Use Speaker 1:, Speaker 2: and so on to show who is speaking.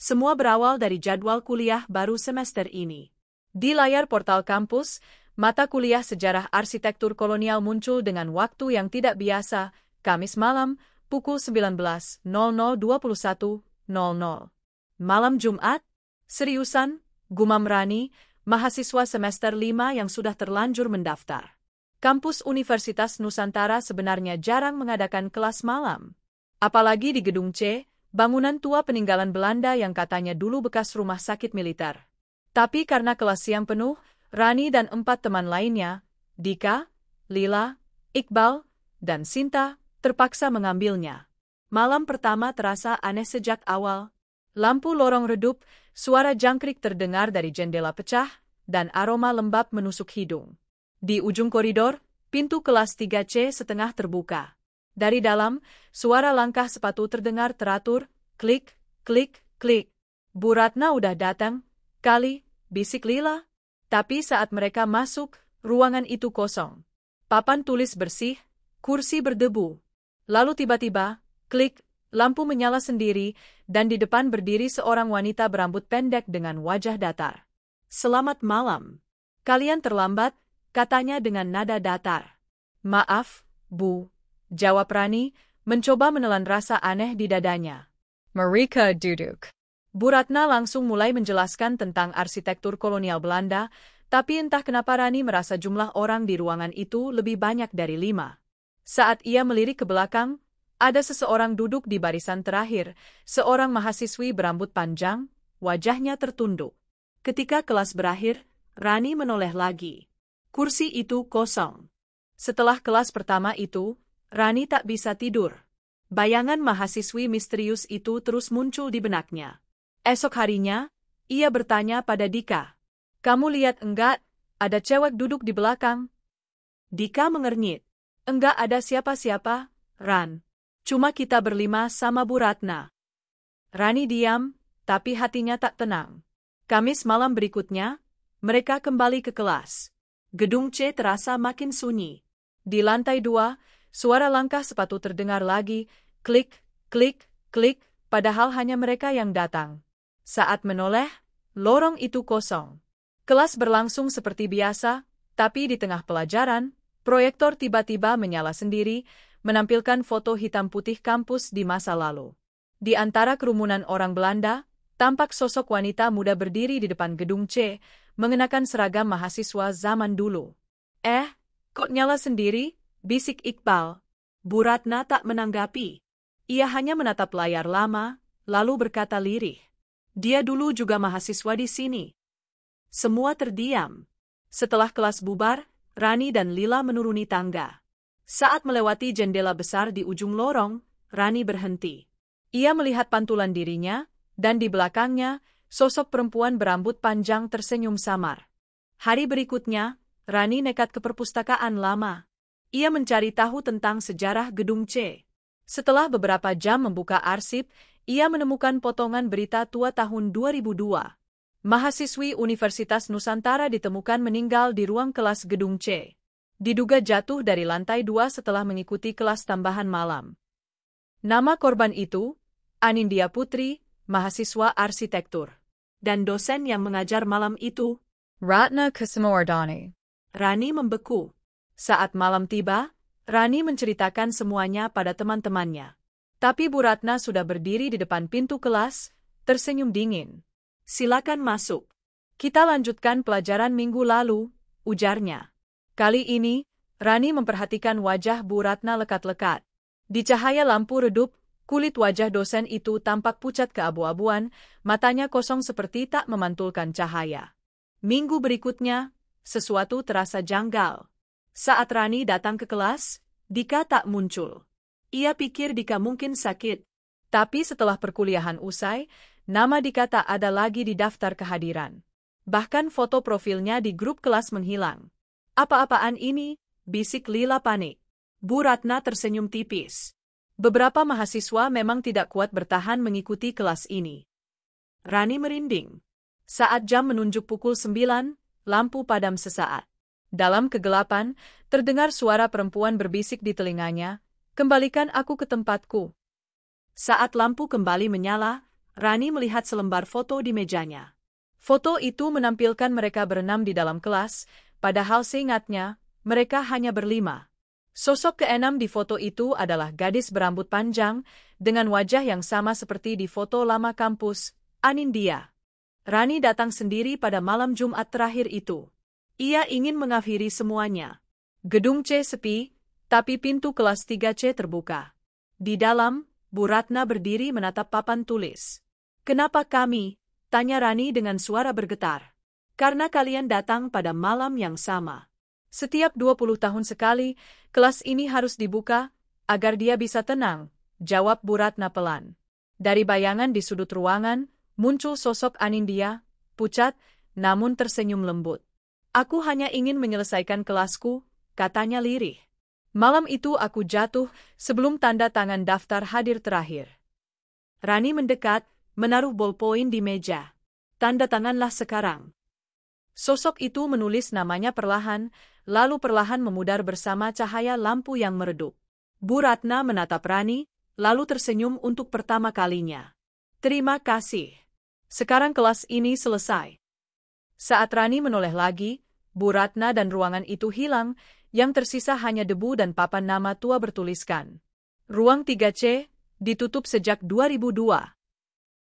Speaker 1: Semua berawal dari jadwal kuliah baru semester ini. Di layar portal kampus, mata kuliah sejarah arsitektur kolonial muncul dengan waktu yang tidak biasa, Kamis malam, pukul 19.00 21.00. Malam Jumat? Seriusan? Gumam Rani, mahasiswa semester 5 yang sudah terlanjur mendaftar. Kampus Universitas Nusantara sebenarnya jarang mengadakan kelas malam. Apalagi di Gedung C, bangunan tua peninggalan Belanda yang katanya dulu bekas rumah sakit militer. Tapi karena kelas siang penuh, Rani dan 4 teman lainnya, Dika, Lila, Iqbal, dan Sinta, terpaksa mengambilnya. Malam pertama terasa aneh sejak awal. Lampu lorong redup, suara jangkrik terdengar dari jendela pecah, dan aroma lembab menusuk hidung. Di ujung koridor, pintu kelas 3C setengah terbuka. Dari dalam, suara langkah sepatu terdengar teratur, klik, klik, klik. Bu Ratna udah datang, kali, bisik Lila. Tapi saat mereka masuk, ruangan itu kosong. Papan tulis bersih, kursi berdebu. Lalu tiba-tiba, klik, lampu menyala sendiri, dan di depan berdiri seorang wanita berambut pendek dengan wajah datar. "Selamat malam. Kalian terlambat," katanya dengan nada datar. "Maaf, Bu," jawab Rani, mencoba menelan rasa aneh di dadanya. "Mereka duduk." Bu Ratna langsung mulai menjelaskan tentang arsitektur kolonial Belanda, tapi entah kenapa Rani merasa jumlah orang di ruangan itu lebih banyak dari 5. Saat ia melirik ke belakang, ada seseorang duduk di barisan terakhir, seorang mahasiswi berambut panjang, wajahnya tertunduk. Ketika kelas berakhir, Rani menoleh lagi. Kursi itu kosong. Setelah kelas pertama itu, Rani tak bisa tidur. Bayangan mahasiswi misterius itu terus muncul di benaknya. Esok harinya, ia bertanya pada Dika. "Kamu lihat enggak, ada cewek duduk di belakang?" Dika mengernyit. "Enggak ada siapa-siapa, Ran. Cuma kita berlima sama Bu Ratna." Rani diam, tapi hatinya tak tenang. Kamis malam berikutnya, mereka kembali ke kelas. Gedung C terasa makin sunyi. Di lantai 2, suara langkah sepatu terdengar lagi, klik, klik, klik, padahal hanya mereka yang datang. Saat menoleh, lorong itu kosong. Kelas berlangsung seperti biasa, tapi di tengah pelajaran, proyektor tiba-tiba menyala sendiri, menampilkan foto hitam putih kampus di masa lalu. Di antara kerumunan orang Belanda, tampak sosok wanita muda berdiri di depan gedung C, mengenakan seragam mahasiswa zaman dulu. Kok nyala sendiri?" bisik Iqbal. Bu Ratna tak menanggapi. Ia hanya menatap layar lama, lalu berkata lirih. "Dia dulu juga mahasiswa di sini." Semua terdiam. Setelah kelas bubar, Rani dan Lila menuruni tangga. Saat melewati jendela besar di ujung lorong, Rani berhenti. Ia melihat pantulan dirinya, dan di belakangnya, sosok perempuan berambut panjang tersenyum samar. Hari berikutnya, Rani nekat ke perpustakaan lama. Ia mencari tahu tentang sejarah gedung C. Setelah beberapa jam membuka arsip, ia menemukan potongan berita tua tahun 2002. Mahasiswi Universitas Nusantara ditemukan meninggal di ruang kelas gedung C. Diduga jatuh dari lantai 2 setelah mengikuti kelas tambahan malam. Nama korban itu, Anindya Putri, mahasiswa arsitektur. Dan dosen yang mengajar malam itu,
Speaker 2: Ratna Kusumawardhani.
Speaker 1: Rani membeku. Saat malam tiba, Rani menceritakan semuanya pada teman-temannya. Tapi Bu Ratna sudah berdiri di depan pintu kelas, tersenyum dingin. "Silakan masuk. Kita lanjutkan pelajaran minggu lalu," ujarnya. Kali ini, Rani memperhatikan wajah Bu Ratna lekat-lekat. Di cahaya lampu redup, kulit wajah dosen itu tampak pucat keabu-abuan, matanya kosong seperti tak memantulkan cahaya. Minggu berikutnya, sesuatu terasa janggal. Saat Rani datang ke kelas, Dika tak muncul. Ia pikir Dika mungkin sakit. Tapi setelah perkuliahan usai, nama Dika tak ada lagi di daftar kehadiran. Bahkan foto profilnya di grup kelas menghilang. "Apa-apaan ini?" bisik Lila panik. Bu Ratna tersenyum tipis. Beberapa mahasiswa memang tidak kuat bertahan mengikuti kelas ini. Rani merinding. Saat jam menunjuk pukul 9, lampu padam sesaat. Dalam kegelapan, terdengar suara perempuan berbisik di telinganya, "Kembalikan aku ke tempatku." Saat lampu kembali menyala, Rani melihat selembar foto di mejanya. Foto itu menampilkan mereka berenam di dalam kelas, padahal seingatnya, mereka hanya berlima. Sosok keenam di foto itu adalah gadis berambut panjang, dengan wajah yang sama seperti di foto lama kampus, Anindya. Rani datang sendiri pada malam Jumat terakhir itu. Ia ingin mengakhiri semuanya. Gedung C sepi, tapi pintu kelas 3C terbuka. Di dalam, Bu Ratna berdiri menatap papan tulis. "Kenapa kami?" tanya Rani dengan suara bergetar. "Karena kalian datang pada malam yang sama. Setiap 20 tahun sekali, kelas ini harus dibuka, agar dia bisa tenang," jawab Bu Ratna pelan. Dari bayangan di sudut ruangan, muncul sosok Anindya, pucat, namun tersenyum lembut. "Aku hanya ingin menyelesaikan kelasku," katanya lirih. "Malam itu aku jatuh sebelum tanda tangan daftar hadir terakhir." Rani mendekat, menaruh bolpoin di meja. "Tanda tanganlah sekarang." Sosok itu menulis namanya perlahan, lalu perlahan memudar bersama cahaya lampu yang meredup. Bu Ratna menatap Rani, lalu tersenyum untuk pertama kalinya. "Terima kasih. Sekarang kelas ini selesai." Saat Rani menoleh lagi, Bu Ratna dan ruangan itu hilang, yang tersisa hanya debu dan papan nama tua bertuliskan. "Ruang 3C, ditutup sejak 2002.